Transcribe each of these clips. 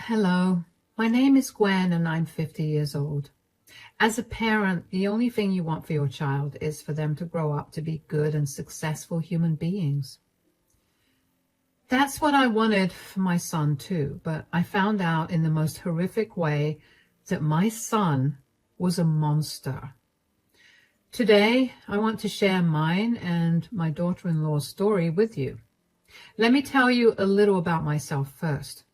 Hello, my name is Gwen and I'm 50 years old. As a parent, the only thing you want for your child is for them to grow up to be good and successful human beings. That's what I wanted for my son too, but I found out in the most horrific way that my son was a monster. Today, I want to share mine and my daughter-in-law's story with you. Let me tell you a little about myself first.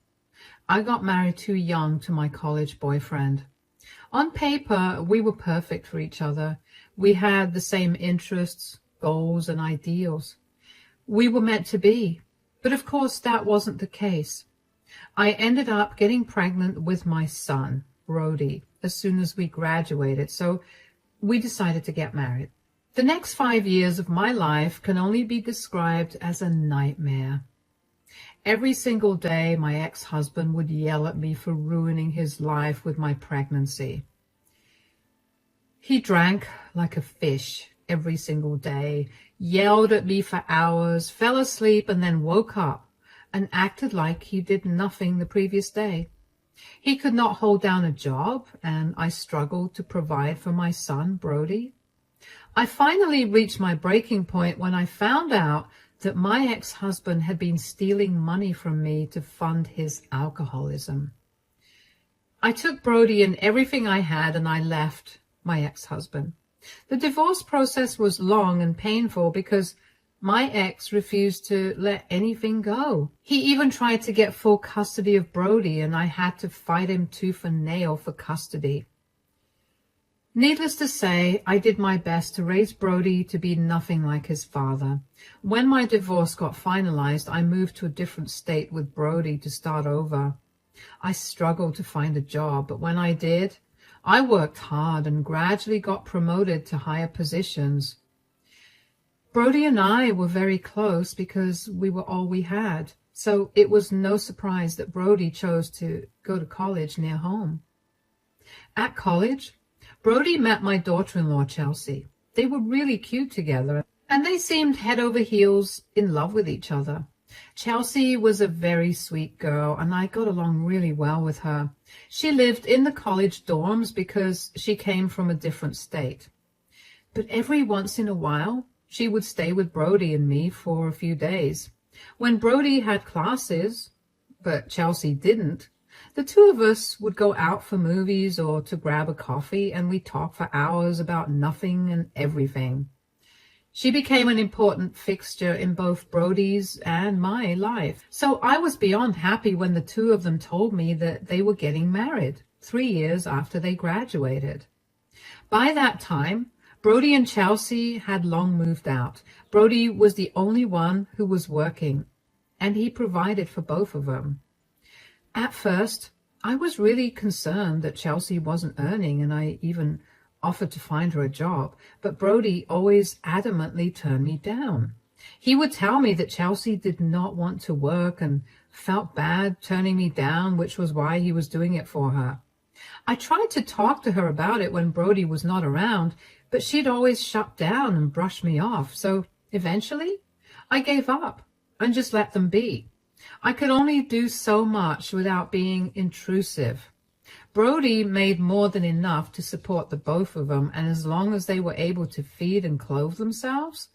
I got married too young to my college boyfriend. On paper, we were perfect for each other. We had the same interests, goals, and ideals. We were meant to be, but of course that wasn't the case. I ended up getting pregnant with my son, Brody, as soon as we graduated, so we decided to get married. The next 5 years of my life can only be described as a nightmare. Every single day, my ex-husband would yell at me for ruining his life with my pregnancy. He drank like a fish every single day, yelled at me for hours, fell asleep, and then woke up and acted like he did nothing the previous day. He could not hold down a job, and I struggled to provide for my son, Brody. I finally reached my breaking point when I found out that my ex-husband had been stealing money from me to fund his alcoholism. I took Brody and everything I had and I left my ex-husband. The divorce process was long and painful because my ex refused to let anything go. He even tried to get full custody of Brody and I had to fight him tooth and nail for custody. Needless to say, I did my best to raise Brody to be nothing like his father. When my divorce got finalized, I moved to a different state with Brody to start over. I struggled to find a job, but when I did, I worked hard and gradually got promoted to higher positions. Brody and I were very close because we were all we had, so it was no surprise that Brody chose to go to college near home. At college, Brody met my daughter-in-law, Chelsea. They were really cute together, and they seemed head over heels in love with each other. Chelsea was a very sweet girl, and I got along really well with her. She lived in the college dorms because she came from a different state. But every once in a while, she would stay with Brody and me for a few days. When Brody had classes, but Chelsea didn't, the two of us would go out for movies or to grab a coffee, and we'd talk for hours about nothing and everything. She became an important fixture in both Brody's and my life. So I was beyond happy when the two of them told me that they were getting married 3 years after they graduated. By that time, Brody and Chelsea had long moved out. Brody was the only one who was working, and he provided for both of them. At first, I was really concerned that Chelsea wasn't earning, and I even offered to find her a job, but Brody always adamantly turned me down. He would tell me that Chelsea did not want to work and felt bad turning me down, which was why he was doing it for her. I tried to talk to her about it when Brody was not around, but she'd always shut down and brush me off, so eventually I gave up and just let them be. I could only do so much without being intrusive. Brody made more than enough to support the both of them, and as long as they were able to feed and clothe themselves,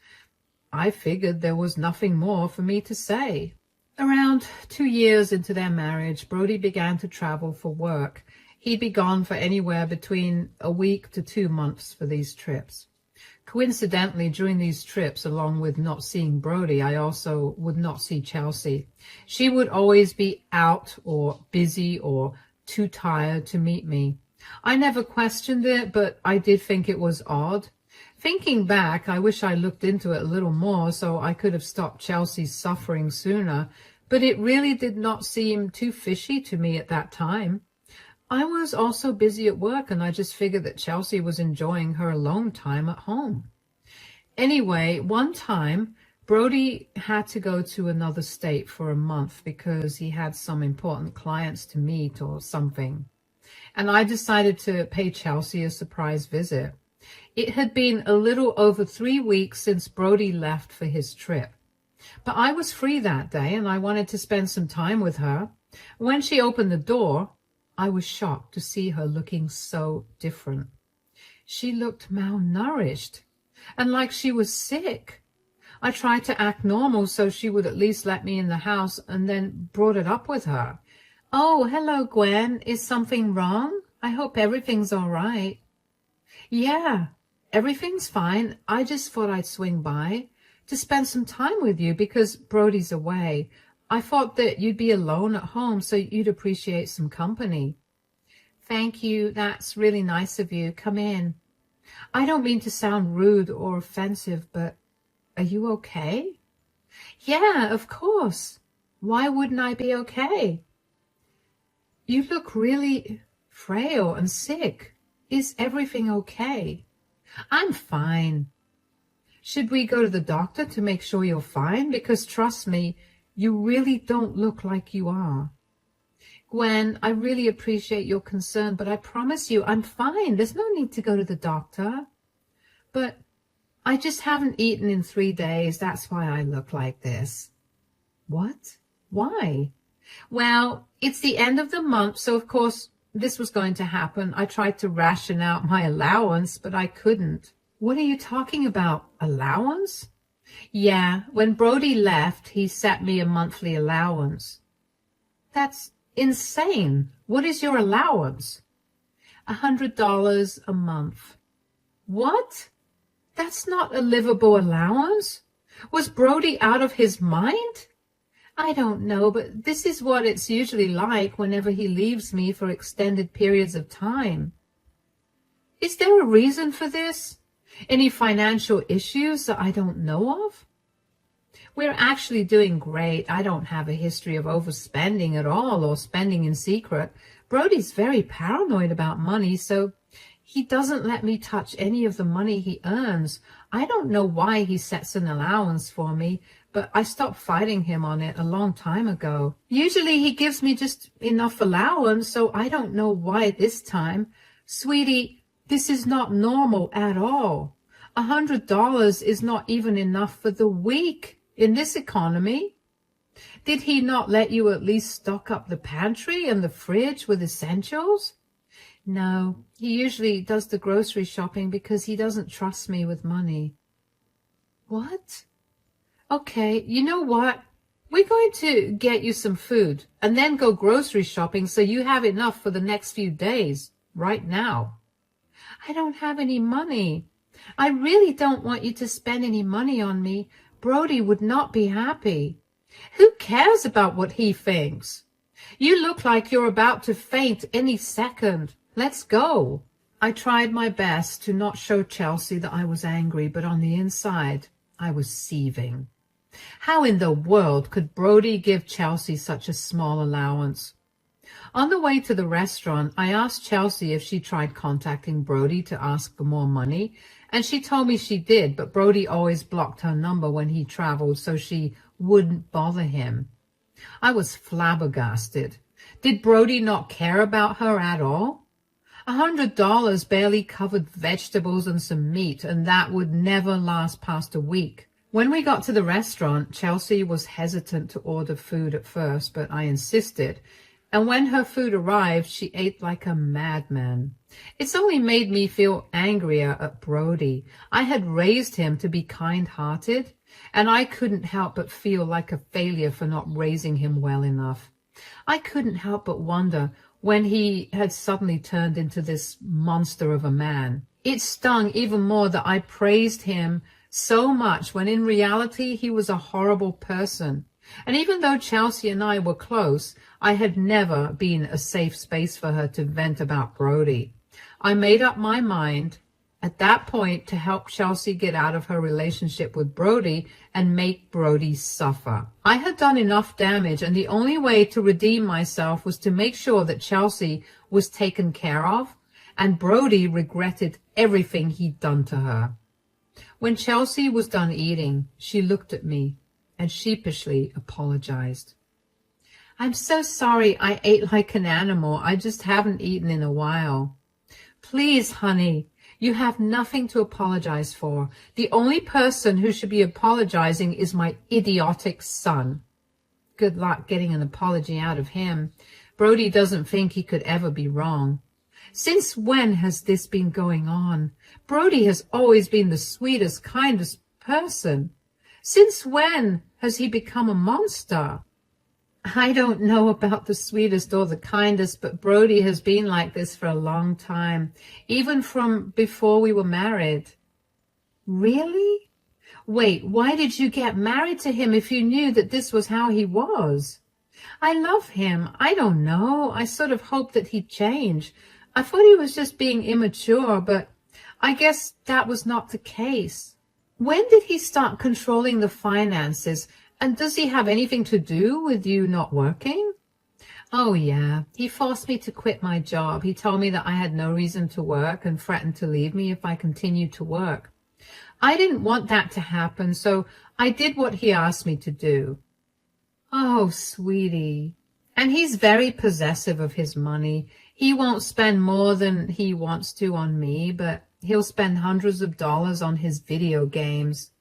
I figured there was nothing more for me to say. Around 2 years into their marriage, Brody began to travel for work. He'd be gone for anywhere between a week to 2 months for these trips. Coincidentally, during these trips, along with not seeing Brody, I also would not see Chelsea. She would always be out or busy or too tired to meet me. I never questioned it, but I did think it was odd. Thinking back, I wish I looked into it a little more so I could have stopped Chelsea's suffering sooner, but it really did not seem too fishy to me at that time. I was also busy at work, and I just figured that Chelsea was enjoying her alone time at home. Anyway, one time, Brody had to go to another state for a month because he had some important clients to meet or something. And I decided to pay Chelsea a surprise visit. It had been a little over 3 weeks since Brody left for his trip. But I was free that day and I wanted to spend some time with her. When she opened the door, I was shocked to see her looking so different. She looked malnourished and like she was sick. I tried to act normal so she would at least let me in the house and then brought it up with her. "Oh, hello, Gwen. Is something wrong? I hope everything's all right." "Yeah, everything's fine. I just thought I'd swing by to spend some time with you because Brody's away. I thought that you'd be alone at home, so you'd appreciate some company." "Thank you. That's really nice of you. Come in. I don't mean to sound rude or offensive, but are you okay?" "Yeah, of course. Why wouldn't I be okay?" "You look really frail and sick. Is everything okay?" "I'm fine." "Should we go to the doctor to make sure you're fine? Because trust me, you really don't look like you are." "Gwen, I really appreciate your concern, but I promise you I'm fine. There's no need to go to the doctor." "But I just haven't eaten in 3 days. That's why I look like this." "What? Why?" "Well, it's the end of the month, so of course this was going to happen. I tried to ration out my allowance, but I couldn't." "What are you talking about? Allowance?" "Yeah, when Brody left, he set me a monthly allowance." "That's insane. What is your allowance?" $100 a month." "What? That's not a livable allowance. Was Brody out of his mind?" "I don't know, but this is what it's usually like whenever he leaves me for extended periods of time." "Is there a reason for this? Any financial issues that I don't know of?" "We're actually doing great. I don't have a history of overspending at all or spending in secret. Brody's very paranoid about money, so he doesn't let me touch any of the money he earns. I don't know why he sets an allowance for me, but I stopped fighting him on it a long time ago. Usually he gives me just enough allowance, so I don't know why this time. Sweetie, this is not normal at all. $100 is not even enough for the week in this economy. Did he not let you at least stock up the pantry and the fridge with essentials?" "No, he usually does the grocery shopping because he doesn't trust me with money." "What? Okay, you know what? We're going to get you some food and then go grocery shopping so you have enough for the next few days, right now." "I don't have any money. I really don't want you to spend any money on me. Brody would not be happy." "Who cares about what he thinks? You look like you're about to faint any second. Let's go." I tried my best to not show Chelsea that I was angry, but on the inside, I was seething. How in the world could Brody give Chelsea such a small allowance? On the way to the restaurant, I asked Chelsea if she tried contacting Brody to ask for more money, and she told me she did, but Brody always blocked her number when he traveled so she wouldn't bother him. I was flabbergasted. Did Brody not care about her at all? $100 barely covered vegetables and some meat, and that would never last past a week. When we got to the restaurant, Chelsea was hesitant to order food at first, but I insisted, and when her food arrived, she ate like a madman. It's only made me feel angrier at Brody. I had raised him to be kind-hearted, and I couldn't help but feel like a failure for not raising him well enough. I couldn't help but wonder when he had suddenly turned into this monster of a man. It stung even more that I praised him so much when in reality he was a horrible person. And even though Chelsea and I were close, I had never been a safe space for her to vent about Brody. I made up my mind at that point to help Chelsea get out of her relationship with Brody and make Brody suffer. I had done enough damage, and the only way to redeem myself was to make sure that Chelsea was taken care of, and Brody regretted everything he'd done to her. When Chelsea was done eating, she looked at me and sheepishly apologized. "I'm so sorry I ate like an animal. I just haven't eaten in a while." "Please, honey, you have nothing to apologize for. The only person who should be apologizing is my idiotic son." good luck getting an apology out of him. Brody doesn't think he could ever be wrong. Since when has this been going on? Brody has always been the sweetest, kindest person. Since when has he become a monster? I don't know about the sweetest or the kindest, but Brody has been like this for a long time, even from before we were married. Really? Wait, why did you get married to him if you knew that this was how he was? I love him. I don't know. I sort of hoped that he'd change. I thought he was just being immature, but I guess that was not the case. When did he start controlling the finances? And does he have anything to do with you not working? Oh, yeah. He forced me to quit my job. He told me that I had no reason to work and threatened to leave me if I continued to work. I didn't want that to happen, so I did what he asked me to do. Oh, sweetie. And he's very possessive of his money. He won't spend more than he wants to on me, but he'll spend hundreds of dollars on his video games.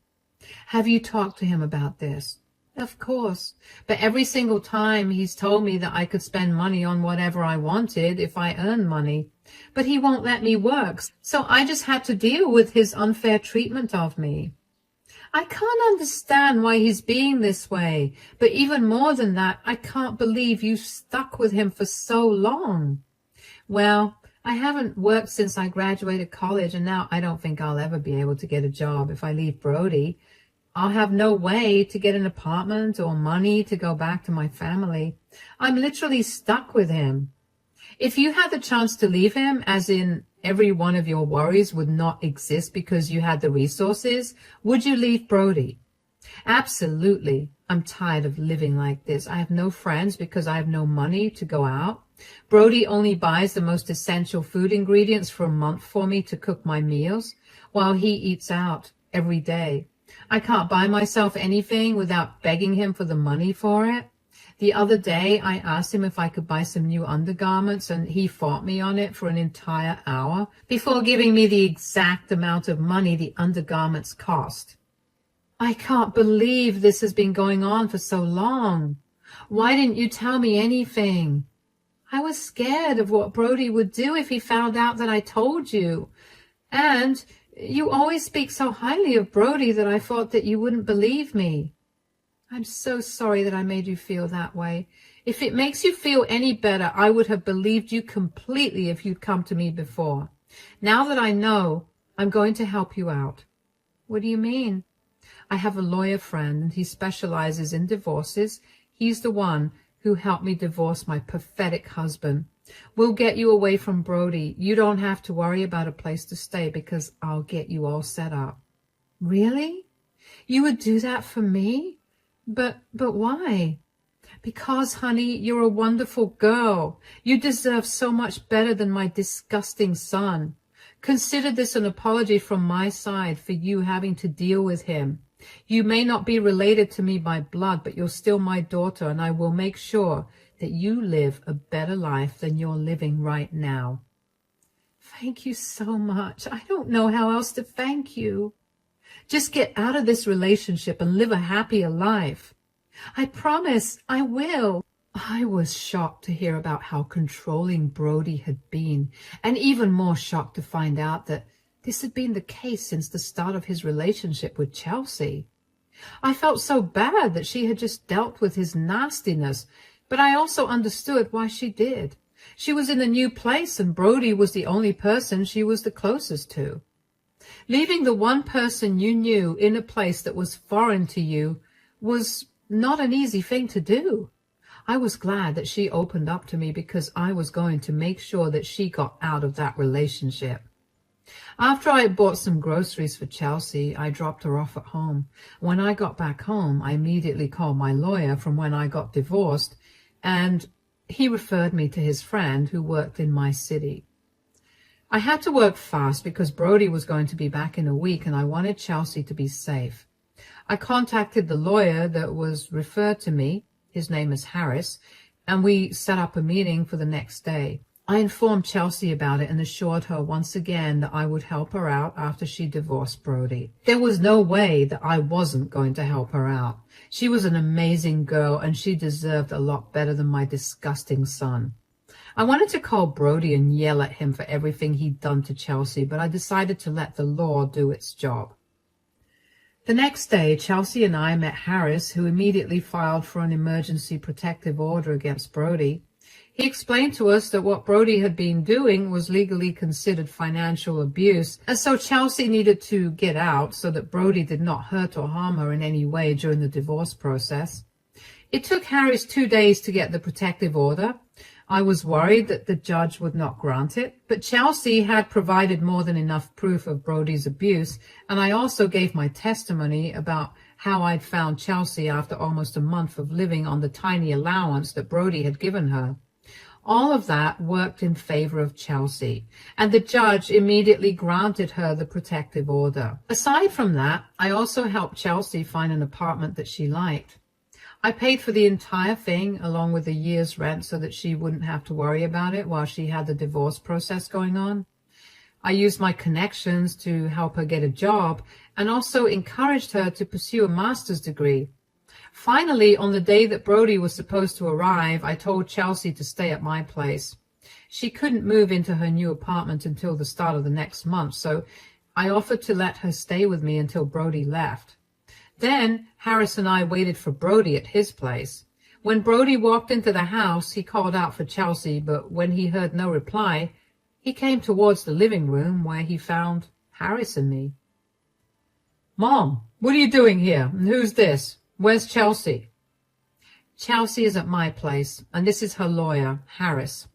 Have you talked to him about this? Of course. But every single time he's told me that I could spend money on whatever I wanted if I earned money. But he won't let me work, so I just had to deal with his unfair treatment of me. I can't understand why he's being this way, but even more than that, I can't believe you stuck with him for so long. Well, I haven't worked since I graduated college, and now I don't think I'll ever be able to get a job if I leave Brody. I'll have no way to get an apartment or money to go back to my family. I'm literally stuck with him. If you had the chance to leave him, as in every one of your worries would not exist because you had the resources, would you leave Brody? Absolutely. I'm tired of living like this. I have no friends because I have no money to go out. Brody only buys the most essential food ingredients for a month for me to cook my meals, while he eats out every day. I can't buy myself anything without begging him for the money for it. The other day, I asked him if I could buy some new undergarments, and he fought me on it for an entire hour before giving me the exact amount of money the undergarments cost. I can't believe this has been going on for so long. Why didn't you tell me anything? I was scared of what Brody would do if he found out that I told you. And you always speak so highly of Brody that I thought that you wouldn't believe me. I'm so sorry that I made you feel that way. If it makes you feel any better, I would have believed you completely if you'd come to me before. Now that I know, I'm going to help you out. What do you mean? I have a lawyer friend, and he specializes in divorces. He's the one who helped me divorce my pathetic husband. We'll get you away from Brody. You don't have to worry about a place to stay because I'll get you all set up. Really? You would do that for me? But why? Because, honey, you're a wonderful girl. You deserve so much better than my disgusting son. Consider this an apology from my side for you having to deal with him. You may not be related to me by blood, but you're still my daughter, and I will make sure that you live a better life than you're living right now. Thank you so much. I don't know how else to thank you. Just get out of this relationship and live a happier life. I promise I will. I was shocked to hear about how controlling Brody had been, and even more shocked to find out that this had been the case since the start of his relationship with Chelsea. I felt so bad that she had just dealt with his nastiness, but I also understood why she did. She was in a new place, and Brody was the only person she was the closest to. Leaving the one person you knew in a place that was foreign to you was not an easy thing to do. I was glad that she opened up to me because I was going to make sure that she got out of that relationship. After I had bought some groceries for Chelsea, I dropped her off at home. When I got back home, I immediately called my lawyer from when I got divorced, and he referred me to his friend who worked in my city. I had to work fast because Brody was going to be back in a week, and I wanted Chelsea to be safe. I contacted the lawyer that was referred to me. His name is Harris, and we set up a meeting for the next day. I informed Chelsea about it and assured her once again that I would help her out after she divorced Brody. There was no way that I wasn't going to help her out. She was an amazing girl and she deserved a lot better than my disgusting son. I wanted to call Brody and yell at him for everything he'd done to Chelsea, but I decided to let the law do its job. The next day, Chelsea and I met Harris, who immediately filed for an emergency protective order against Brody. He explained to us that what Brody had been doing was legally considered financial abuse, and so Chelsea needed to get out so that Brody did not hurt or harm her in any way during the divorce process. It took Harris 2 days to get the protective order. I was worried that the judge would not grant it, but Chelsea had provided more than enough proof of Brody's abuse, and I also gave my testimony about how I'd found Chelsea after almost a month of living on the tiny allowance that Brody had given her. All of that worked in favor of Chelsea, and the judge immediately granted her the protective order. Aside from that, I also helped Chelsea find an apartment that she liked. I paid for the entire thing along with a year's rent so that she wouldn't have to worry about it while she had the divorce process going on. I used my connections to help her get a job and also encouraged her to pursue a master's degree. Finally, on the day that Brody was supposed to arrive, I told Chelsea to stay at my place. She couldn't move into her new apartment until the start of the next month, so I offered to let her stay with me until Brody left. Then Harris and I waited for Brody at his place. When Brody walked into the house, he called out for Chelsea, but when he heard no reply, he came towards the living room where he found Harris and me. "Mom, what are you doing here? And who's this? Where's Chelsea?" "Chelsea is at my place, and this is her lawyer, Harris."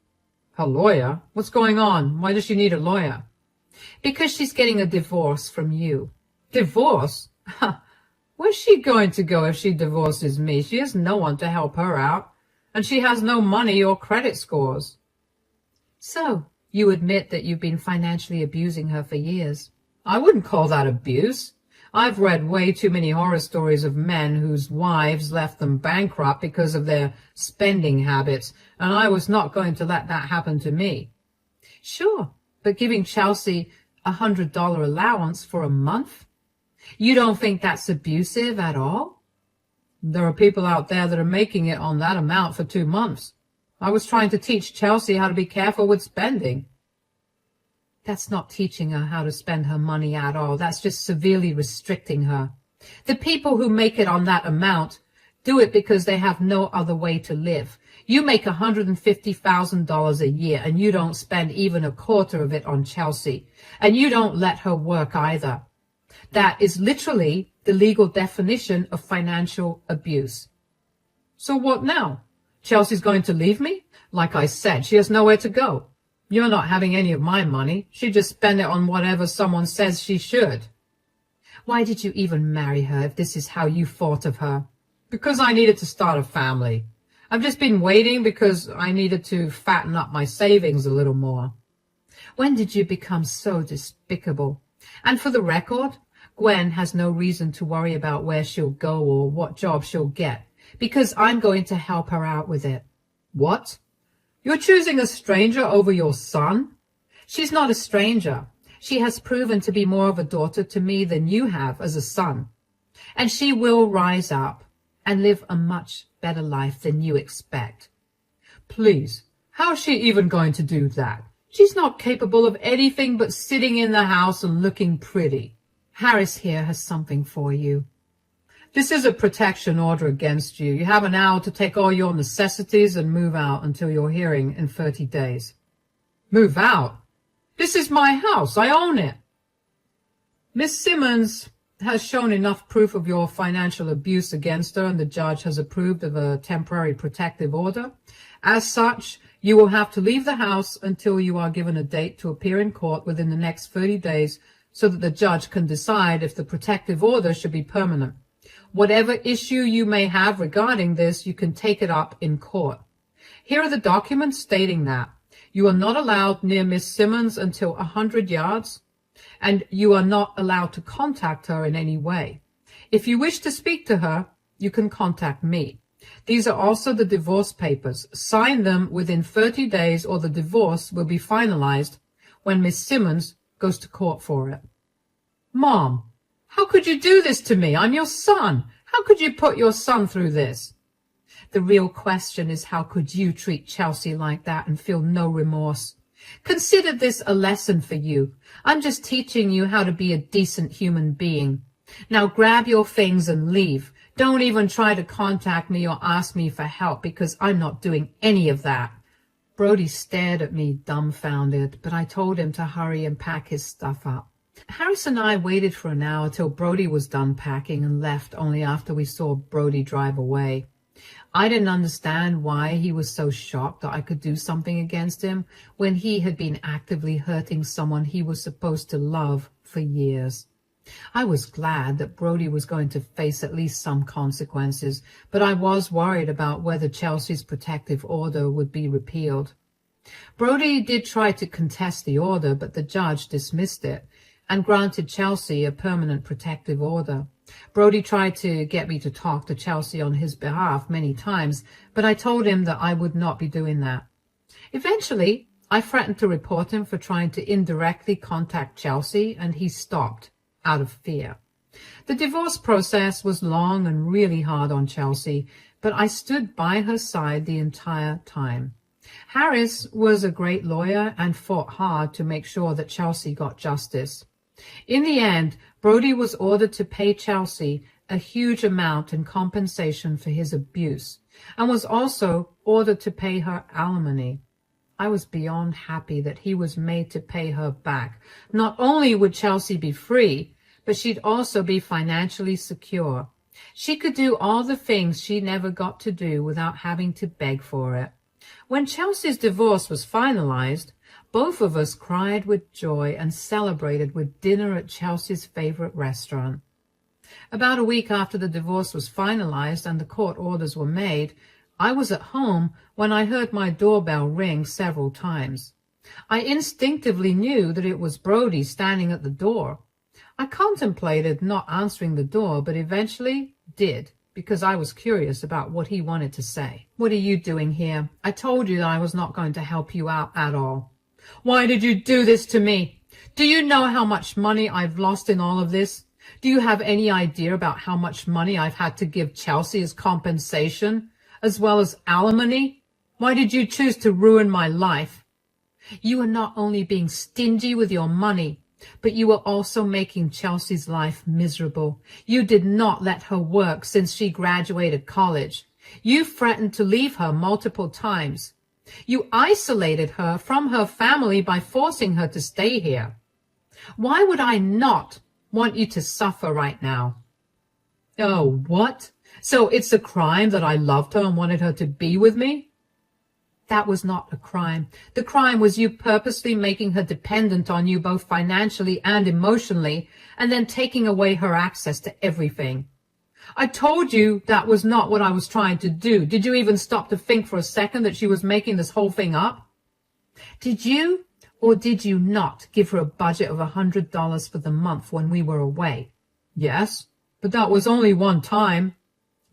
"Her lawyer? What's going on? Why does she need a lawyer?" "Because she's getting a divorce from you." "Divorce? Where's she going to go if she divorces me? She has no one to help her out, and she has no money or credit scores." "So, you admit that you've been financially abusing her for years?" "I wouldn't call that abuse. I've read way too many horror stories of men whose wives left them bankrupt because of their spending habits, and I was not going to let that happen to me." "Sure, but giving Chelsea $100 allowance for a month? You don't think that's abusive at all?" "There are people out there that are making it on that amount for 2 months. I was trying to teach Chelsea how to be careful with spending." "That's not teaching her how to spend her money at all. That's just severely restricting her. The people who make it on that amount do it because they have no other way to live. You make $150,000 a year and you don't spend even a quarter of it on Chelsea, and you don't let her work either. That is literally the legal definition of financial abuse." "So what now? Chelsea's going to leave me? Like I said, she has nowhere to go. You're not having any of my money. She just spend it on whatever someone says she should." "Why did you even marry her if this is how you thought of her?" "Because I needed to start a family. I've just been waiting because I needed to fatten up my savings a little more." "When did you become so despicable? And for the record, Gwen has no reason to worry about where she'll go or what job she'll get, because I'm going to help her out with it." "What? You're choosing a stranger over your son?" "She's not a stranger. She has proven to be more of a daughter to me than you have as a son. And she will rise up and live a much better life than you expect." "Please, how's she even going to do that? She's not capable of anything but sitting in the house and looking pretty." "Harris here has something for you." "This is a protection order against you. You have an hour to take all your necessities and move out until your hearing in 30 days. "Move out? This is my house. I own it." "Miss Simmons has shown enough proof of your financial abuse against her, and the judge has approved of a temporary protective order. As such, you will have to leave the house until you are given a date to appear in court within the next 30 days so that the judge can decide if the protective order should be permanent. Whatever issue you may have regarding this, you can take it up in court. Here are the documents stating that. You are not allowed near Miss Simmons until 100 yards, and you are not allowed to contact her in any way. If you wish to speak to her, you can contact me. These are also the divorce papers. Sign them within 30 days or the divorce will be finalized when Miss Simmons goes to court for it. Mom, how could you do this to me? I'm your son. How could you put your son through this? The real question is, how could you treat Chelsea like that and feel no remorse? Consider this a lesson for you. I'm just teaching you how to be a decent human being. Now grab your things and leave. Don't even try to contact me or ask me for help because I'm not doing any of that. Brody stared at me dumbfounded, but I told him to hurry and pack his stuff up. Harris and I waited for an hour till Brody was done packing and left only after we saw Brody drive away. I didn't understand why he was so shocked that I could do something against him when he had been actively hurting someone he was supposed to love for years. I was glad that Brody was going to face at least some consequences, but I was worried about whether Chelsea's protective order would be repealed. Brody did try to contest the order, but the judge dismissed it and granted Chelsea a permanent protective order. Brody tried to get me to talk to Chelsea on his behalf many times, but I told him that I would not be doing that. Eventually, I threatened to report him for trying to indirectly contact Chelsea, and he stopped out of fear. The divorce process was long and really hard on Chelsea, but I stood by her side the entire time. Harris was a great lawyer and fought hard to make sure that Chelsea got justice. In the end, Brody was ordered to pay Chelsea a huge amount in compensation for his abuse and was also ordered to pay her alimony. I was beyond happy that he was made to pay her back. Not only would Chelsea be free, but she'd also be financially secure. She could do all the things she never got to do without having to beg for it. When Chelsea's divorce was finalized, both of us cried with joy and celebrated with dinner at Chelsea's favorite restaurant. About a week after the divorce was finalized and the court orders were made, I was at home when I heard my doorbell ring several times. I instinctively knew that it was Brody standing at the door. I contemplated not answering the door, but eventually did, because I was curious about what he wanted to say. What are you doing here? I told you that I was not going to help you out at all. Why did you do this to me? Do you know how much money I've lost in all of this? Do you have any idea about how much money I've had to give Chelsea as compensation, as well as alimony? Why did you choose to ruin my life? You are not only being stingy with your money, but you are also making Chelsea's life miserable. You did not let her work since she graduated college. You threatened to leave her multiple times. You isolated her from her family by forcing her to stay here. Why would I not want you to suffer right now? Oh, what? So it's a crime that I loved her and wanted her to be with me? That was not a crime. The crime was you purposely making her dependent on you both financially and emotionally, and then taking away her access to everything. I told you that was not what I was trying to do. Did you even stop to think for a second that she was making this whole thing up? Did you or did you not give her a budget of $100 for the month when we were away? Yes, but that was only one time.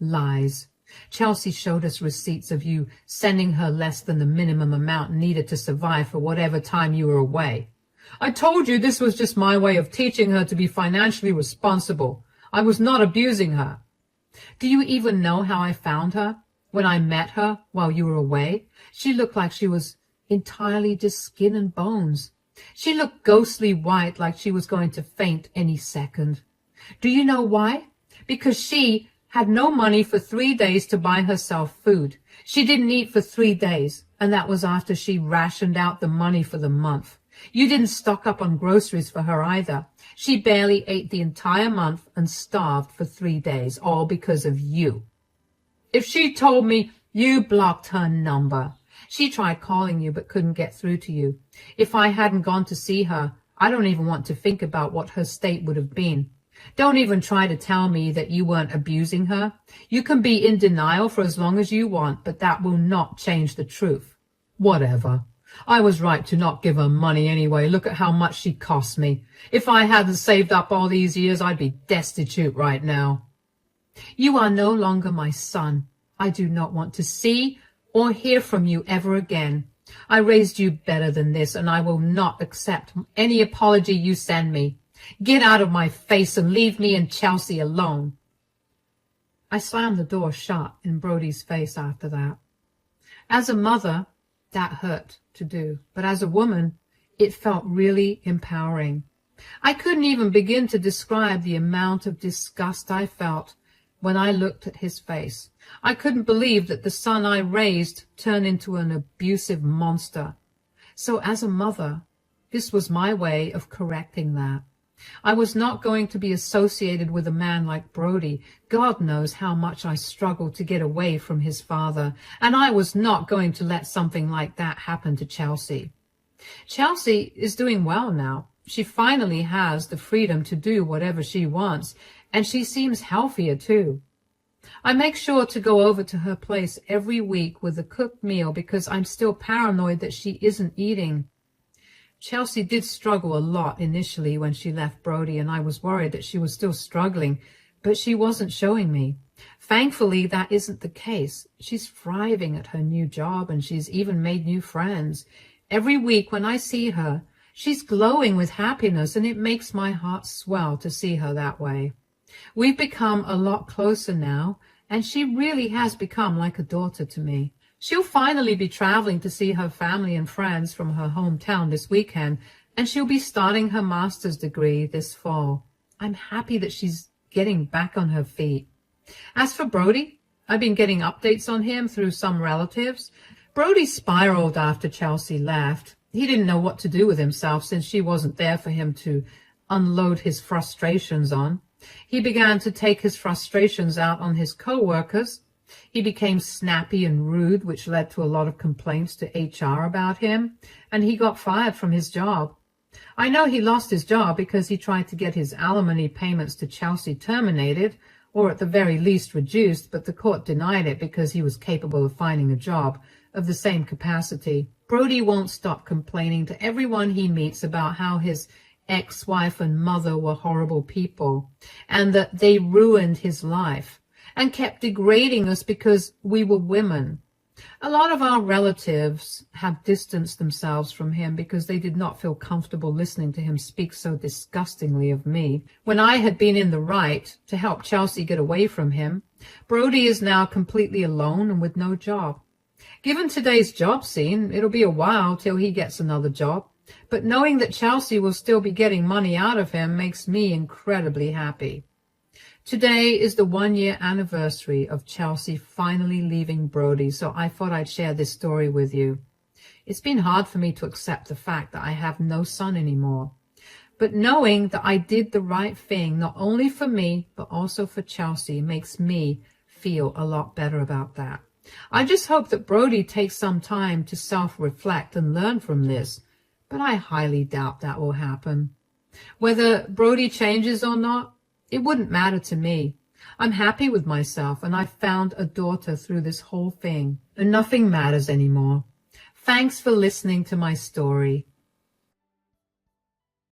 Lies. Chelsea showed us receipts of you sending her less than the minimum amount needed to survive for whatever time you were away. I told you this was just my way of teaching her to be financially responsible. I was not abusing her. Do you even know how I found her? When I met her while you were away, she looked like she was entirely just skin and bones. She looked ghostly white, like she was going to faint any second. Do you know why? Because she had no money for 3 days to buy herself food. She didn't eat for 3 days, and that was after she rationed out the money for the month. You didn't stock up on groceries for her either. She barely ate the entire month and starved for 3 days, all because of you. If she told me you blocked her number, she tried calling you but couldn't get through to you. If I hadn't gone to see her, I don't even want to think about what her state would have been. Don't even try to tell me that you weren't abusing her. You can be in denial for as long as you want, but that will not change the truth. Whatever. I was right to not give her money anyway. Look at how much she cost me. If I hadn't saved up all these years, I'd be destitute right now. You are no longer my son. I do not want to see or hear from you ever again. I raised you better than this, and I will not accept any apology you send me. Get out of my face and leave me and Chelsea alone." I slammed the door shut in Brody's face after that. As a mother, that hurt to do, but as a woman, it felt really empowering. I couldn't even begin to describe the amount of disgust I felt when I looked at his face. I couldn't believe that the son I raised turned into an abusive monster. So as a mother, this was my way of correcting that. I was not going to be associated with a man like Brody. God knows how much I struggled to get away from his father, and I was not going to let something like that happen to Chelsea. Chelsea is doing well now. She finally has the freedom to do whatever she wants, and she seems healthier too. I make sure to go over to her place every week with a cooked meal because I'm still paranoid that she isn't eating. Chelsea did struggle a lot initially when she left Brody, and I was worried that she was still struggling, but she wasn't showing me. Thankfully, that isn't the case. She's thriving at her new job, and she's even made new friends. Every week when I see her, she's glowing with happiness, and it makes my heart swell to see her that way. We've become a lot closer now, and she really has become like a daughter to me. She'll finally be traveling to see her family and friends from her hometown this weekend, and she'll be starting her master's degree this fall. I'm happy that she's getting back on her feet. As for Brody, I've been getting updates on him through some relatives. Brody spiraled after Chelsea left. He didn't know what to do with himself since she wasn't there for him to unload his frustrations on. He began to take his frustrations out on his co-workers. He became snappy and rude, which led to a lot of complaints to HR about him, and he got fired from his job. I know he lost his job because he tried to get his alimony payments to Chelsea terminated, or at the very least reduced, but the court denied it because he was capable of finding a job of the same capacity. Brody won't stop complaining to everyone he meets about how his ex-wife and mother were horrible people, and that they ruined his life and kept degrading us because we were women. A lot of our relatives have distanced themselves from him because they did not feel comfortable listening to him speak so disgustingly of me. When I had been in the right to help Chelsea get away from him, Brody is now completely alone and with no job. Given today's job scene, it'll be a while till he gets another job, but knowing that Chelsea will still be getting money out of him makes me incredibly happy. Today is the 1-year anniversary of Chelsea finally leaving Brody, so I thought I'd share this story with you. It's been hard for me to accept the fact that I have no son anymore, but knowing that I did the right thing, not only for me, but also for Chelsea, makes me feel a lot better about that. I just hope that Brody takes some time to self-reflect and learn from this, but I highly doubt that will happen. Whether Brody changes or not, it wouldn't matter to me. I'm happy with myself, and I found a daughter through this whole thing, and nothing matters anymore. Thanks for listening to my story.